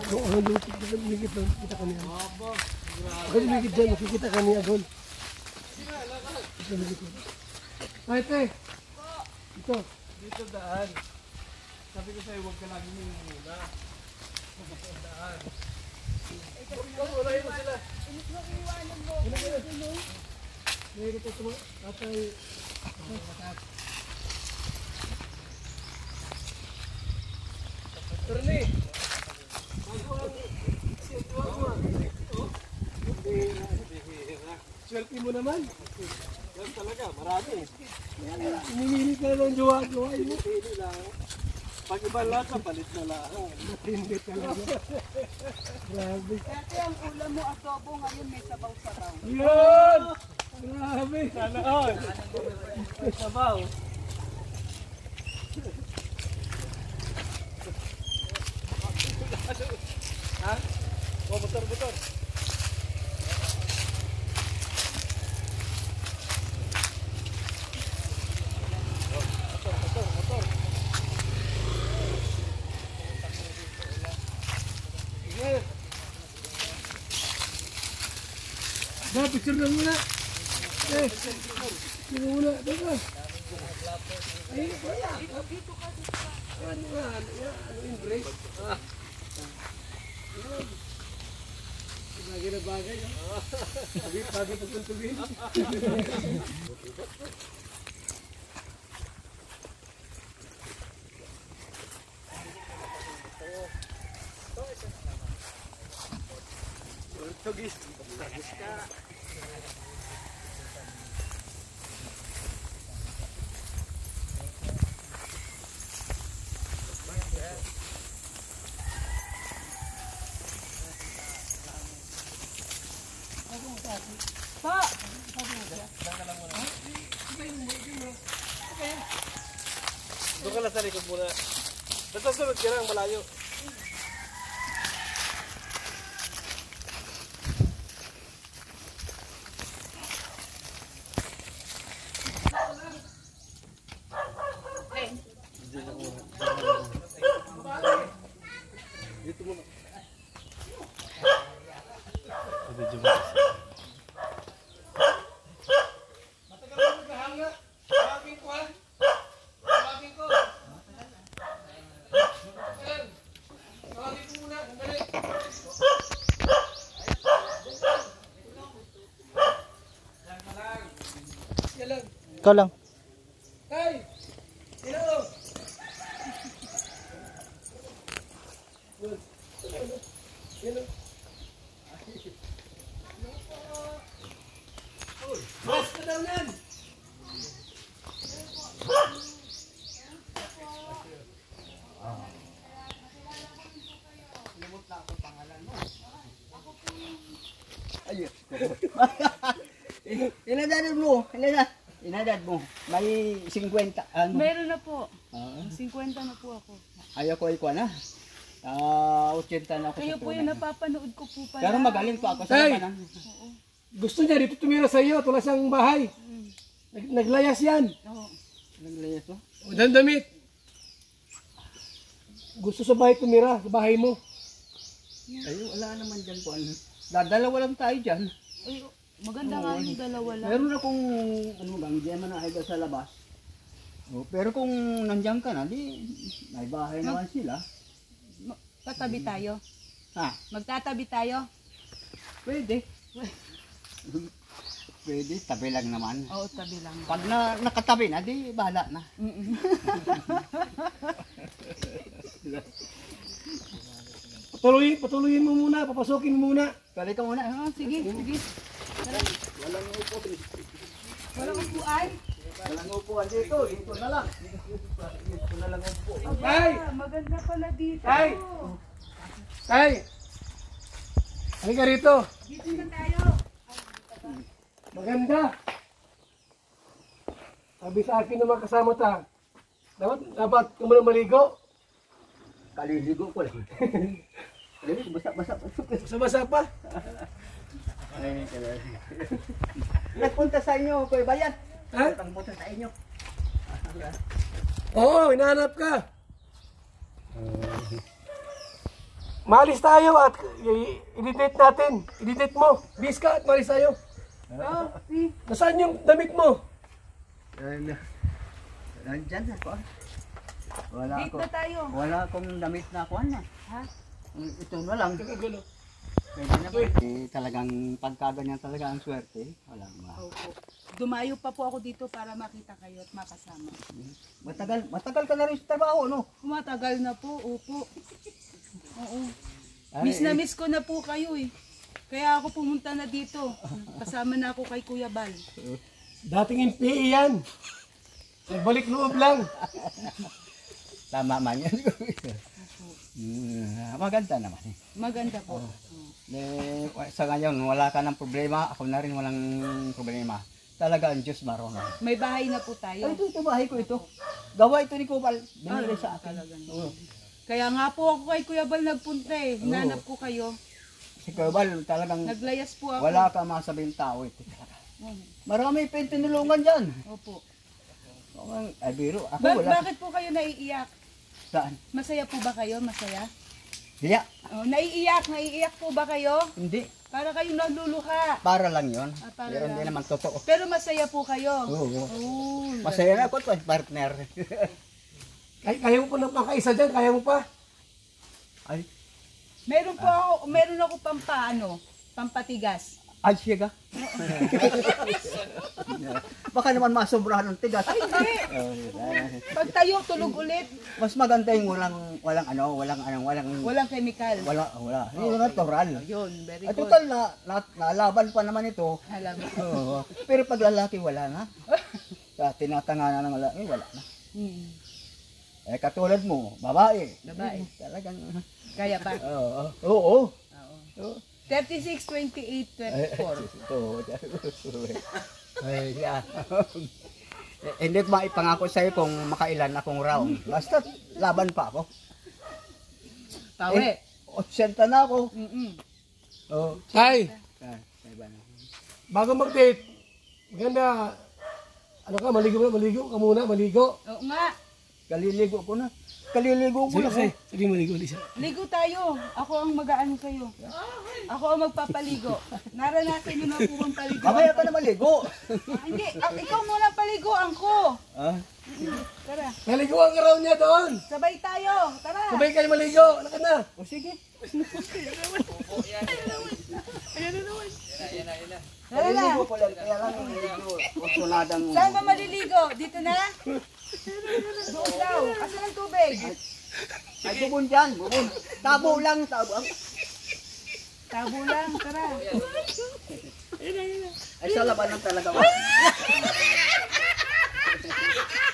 Ang lupit na lumikit doon. Kita ka niya. Ang lumikit dyan. Makikita ka niya doon. Ito lumikit. Ay, te. Ito. Dito daan. Sabi ko sa'yo, huwag ka lagi muna. Daan. Urahin mo sila. Iiwanan mo. Ngayon ito ito. Atay. Turni. Swerte mo naman. Yan talaga, marami. Hinihili ka ng jowa-jowa mo. Pili lang. Pag iba lahat, palit na lang. Matindi talaga. Grabe. Dati ang ulam mo adobo, ngayon may sabaw-sabaw. Yun! Grabe. Sana all. Sabaw. Ha? O, motor. Motor. Sige. Picture na muna. Picture muna. Teka. Ay, wala. Ano nga? Ano yung break? Bagay na bagay. Bagay pagkuntugin. Tugis ka. Pa! Doon ka lang sa likod muna. Basta sunod ka lang, malayo. Dito muna. Video mo. Matagal mo naghahanga. Tawagin ko ha. Tawagin ko. Tawagin ko muna. Dali. Yan lang. Ikaw lang. Hey! Hello! Mas ka daw yan! Inadad mo. May 50. Ano? Meron na po. 50 na po ako. Ayaw ko ikaw na. 80 na ako Kayo sa po yung napapanood ko po pala. Pero magaling pa ako sa Hey! labanan. Gusto niya dito tumira sa iyo. Tulas ang bahay. Naglayas yan. Oo. Naglayas mo? O dandamit. Gusto sa bahay tumira. Sa bahay mo. Ay, wala naman dyan po. Dadalawa lang tayo dyan. Ay, maganda nga yung dalawa lang. Meron akong ano gang diyan man ay sa labas. Pero kung nandiyan ka na, di may bahay naman sila. Tatabi tayo. Ha? Magtatabi tayo. Pwede. Pwede, tabi lang naman. Oo, tabi lang. Pag nakatabi na, di bahala na. Patuloyin mo muna. Papasukin mo muna. Kali ka muna. Sige. Walang upo. Walang upuan. Walang upuan dito. Dito na lang. Dito na lang upo. Tay! Maganda pala dito. Tay! Tay! Halika rito. Dito na tayo. Maganda. Sabi sa akin naman kasama ta. Dapat kung maligo. Kaliligo ko lang. Basa-basa. Basa-basa pa. Nagpunta sa inyo, Kuya Bayan. Ha? Nagpunta sa inyo. Oo, hinahanap ka. Maalis tayo at i-edit natin. Edit mo. Bis ka at maalis tayo. Oh, see? Nasaan yung damit mo? Nandyan na ko. Wala Date ako. na tayo. Wala akong damit na kuha na. Ha? Ito na lang. Gulo. Pwede na ba? Talagang pagkaganyan talaga ang swerte. Wala ma. Opo. Dumayo pa po ako dito para makita kayo at makasama. Matagal ka na rin sa trabaho, no? Matagal na po, opo. Oo. Ay, Miss na miss ko na po kayo eh. Kaya ako pumunta na dito. Kasama na ako kay Kuya Bal. Dating NPA yan. Nagbalik loob lang. Tama man yan. Maganda naman. Maganda po. Sa ngayon, wala ka ng problema. Ako na rin walang problema. Talaga ang Diyos marunong. May bahay na po Ay, tayo. ito bahay ko ito. Gawa ito ni Kubal. Binili sa akin. Oo. Kaya nga po ako kay Kuya Bal nagpunta eh. Hinanap ko kayo. Si Kubal talagang Naglayas po ako. wala ka masabing tao ito talaga. Oo. Marami pa yung tinulungan dyan. Opo. Ay, biro. Ako wala. Bakit po kayo naiiyak? Saan? Masaya po ba kayo? Masaya? Hiya. Oh, naiiyak po ba kayo? Hindi. Para kayong nagluluha. Para lang yon. Para Pero hindi lang. naman totoo. Pero masaya po kayo. Oo. Oh, Masaya na ako at partner. Kaya mo pa ng pangkaisa dyan. Kaya mo pa. Ay, meron ako pampatigas. ay siya ka. Baka naman masobrahan ng tigas. Ay, hindi. Pag tayo, tulog ulit. Mas maganda yung walang Walang chemical. wala. Hindi natural. Yun, very At good. total nalaban pa naman ito. Alam mo. Oo. Pero pag lalaki wala na. Tinatanganan ng lalaki wala na. Hmm. Katulad mo, babae. Babae. Talagang Kaya pa. Oo. Oo. 36, 28, 24. Oo. Ay, yeah. Hindi ko maipangako sa'yo kung makailan akong round. Basta laban pa ako. Pawe. 80 na ako. Mm-mm. Oo. Ay, Iba na. bago mag-date, maganda, ano ka, maligo ka muna, maligo. Oo nga. Kaliligo ko na. Kaliligo ko na. Sabi maligo, Lisa. Ligo tayo. Ako ang mag-aano sa'yo. Ako ang magpapaligo. Naranasan nyo na po bang paligo? Mamaya ka na maligo. Hindi. Ikaw muna paliguan ko. Ah? Tara. Naliguan ka raw niya doon. Sabay tayo. Tara. Sabay kayo maligo. Laka na. O sige. Tara na. Kaliligo ko lang. Kaya lang naliligo. Kusunadang mo. Saan ba maliligo? Dito na? Doon daw. Asan ang tubig? Ay, bubon dyan. Bubon. Tabo lang. Tabo. Tabo lang. Tara. Ay, sa labanan talaga.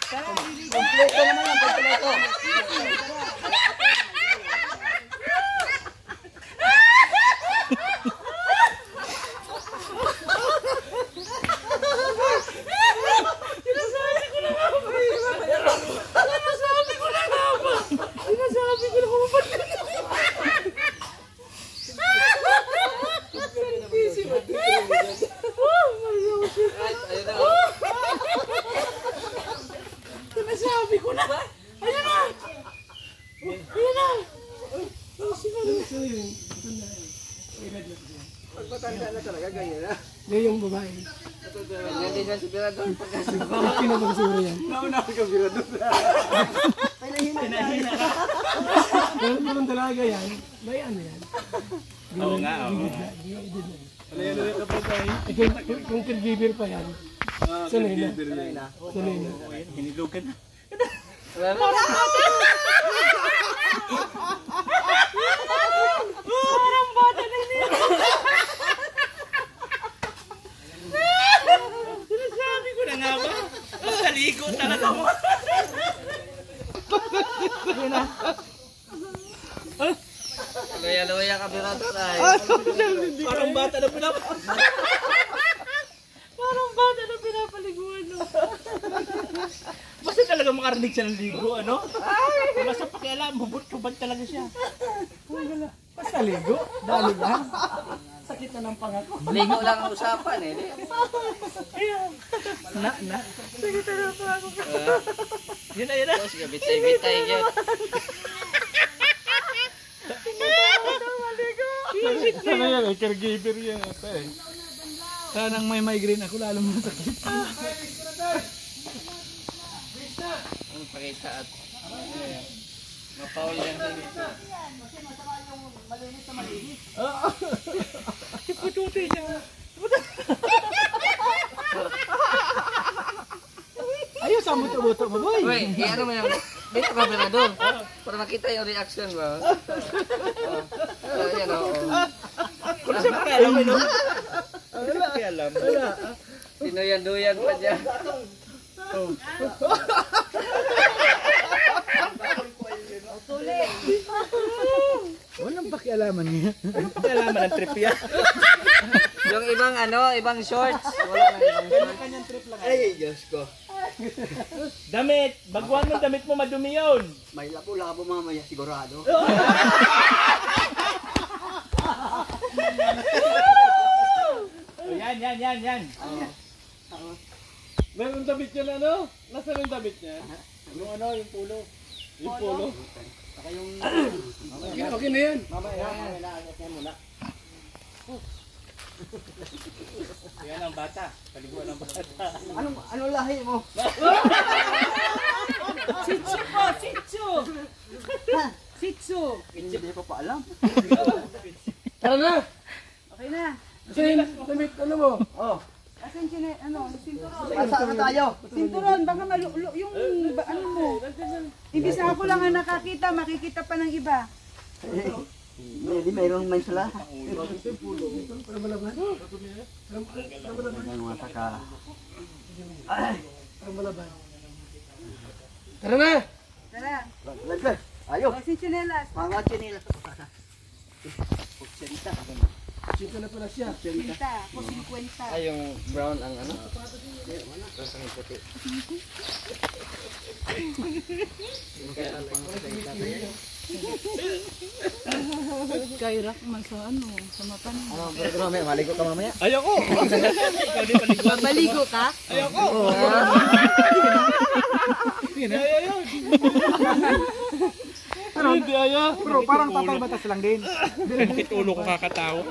Tara. Liligo. Kompleto naman yan. Kompleto. Pagpatanda na talaga, ganyan na. Yan yung babae. Hindi na si Birador. Bakit pinapagsura yan? Nauna ako ka Birador. Pinahina ka. Pero kung dalaga yan, may ano yan. Oo nga, oo. Halayan ka pa tayo. Kung caregiver pa yan, sanay na. Sanay na. Hinilugan na. Sinasabi ko na nga ba? Naligo talaga mo. Loya-loya ka Birador ay. Parang bata na pinapaliguan. No? Basta talaga makarinig siya ng ligo, ano? Wala sa pakialam, bubot-bubad talaga siya. Basta ligo, dali lang. Sakit na ng pangako. Ligo lang ang usapan eh. Na. Sakit na ng pangako. Yun na. Bitay-bitay yun. caregiver yan ito eh. Sanang may migraine ako lalo masakit. Ang pakita at mapaul yan sa dito. Pututi niya. Ayaw sa buto-buto mo, boy. Uy, ano mo yan? Dito ka ba na doon? Para makita yung reaction ba? Yan o. Kung siya pakialam mo, no? Wala. Pakialam. Wala. Sinuyan-duyan pa dyan. Walang pakialaman niya. Pakialaman ang trip yan. Yung ibang ibang shorts. Wala na ibang shorts. Kanyang trip lang. Ay, Diyos ko. Damit! Baguhan mo damit mo, madumi yun. May labo-labo mamaya sigurado. Yan. Meron damit niya na, no? Nasaan yung damit niya? Yung yung polo. Yung polo. Saka yung... Okay na yan. Mamaya na muna. Yan ang bata. Paliguan ang bata. Anong lahi mo? Sitsu po, sitsu. Sitsu. Hindi ko pa alam. Tara na. Okay na. Kasi damit ano mo? Oh, Asan siya sinturon? saan na tayo? Sinturon, baka yung ano mo. Imbis na ako lang ang nakakita, makikita pa ng iba. Hindi, mayroong man sila. Para malaban. Ang mga taka. Para malaban. Tara na. Tara. Laglag. Ayo. Asan sinelas? Mga chinila. Puksenta. Sito na pala siya. Pinta, ako 50. Ay, yung brown ang ano? Kairak man sa sa mapan. Ano, bro, may maligo ka mamaya? Ayoko! Ikaw di paliguan. Babaligo ka? Ayoko! Ayaw. Hindi ayaw. Bro, parang tatal batas lang din. Bakit ulo ko kakatawa?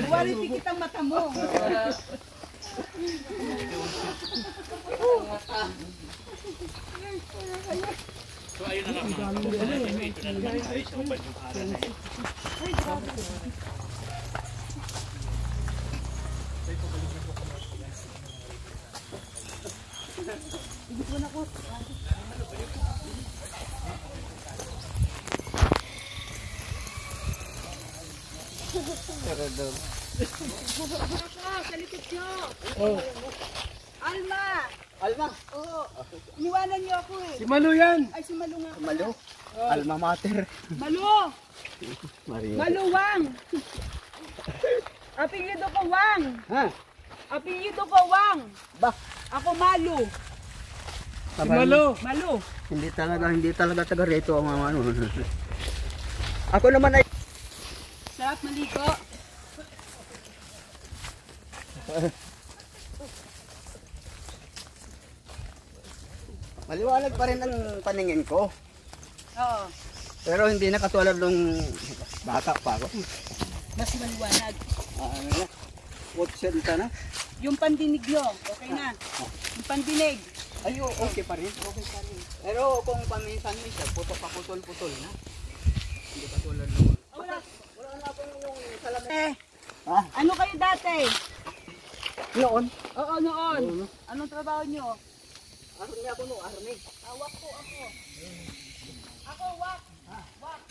Quality kitang mata mo. So ayun na nga. Ito na naman tayo sa upan yung para na yun. Sa likod nyo. Alma! Alma. Oo. Iniwanan niyo ako eh. Si Malu yan. Ay, si Malu nga. Malo. Alma mater. Malu! Maria. Maluwang! Apelyido ko Wang! Ha? Apelyido ko Wang! Ba? Ako Malu! Si Malu. Malu! Hindi talaga taga rito ang mga ano. Ako naman ay Sarap maligo. maliwanag pa rin ang paningin ko. Oo. Pero hindi na katulad nung bata pa ako. Mas maliwanag. Ano na? Puksenta na? Yung pandinig nyo, okay na. Yung pandinig. Ay, okay pa rin. Okay pa rin. Pero kung paminsan-minsan, putol na. Hindi katulad nung... Wala. Wala na akong yung salamin. Ha? Ano kayo dati? Noon? Oo, noon. Anong trabaho nyo? Army ako no, army. Wak po ako. Ako, wak. Wak.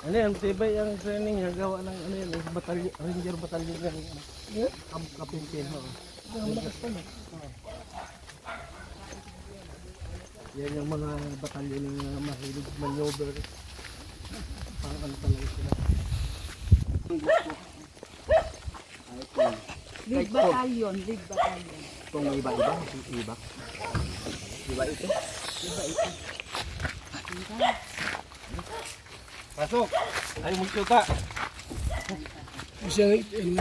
Ano yan, tibay ang training niya, gawa ng ano yan, batalyon, ranger batalyon yan. Kapintin mo. Yan yung mga batalyon na mahilig maneuver. Parang ano talaga sila. Lead battalion, lead battalion. Kung iba-iba, iba. Iba ito. Pasok. Ay, magsuta. Siya, ito yung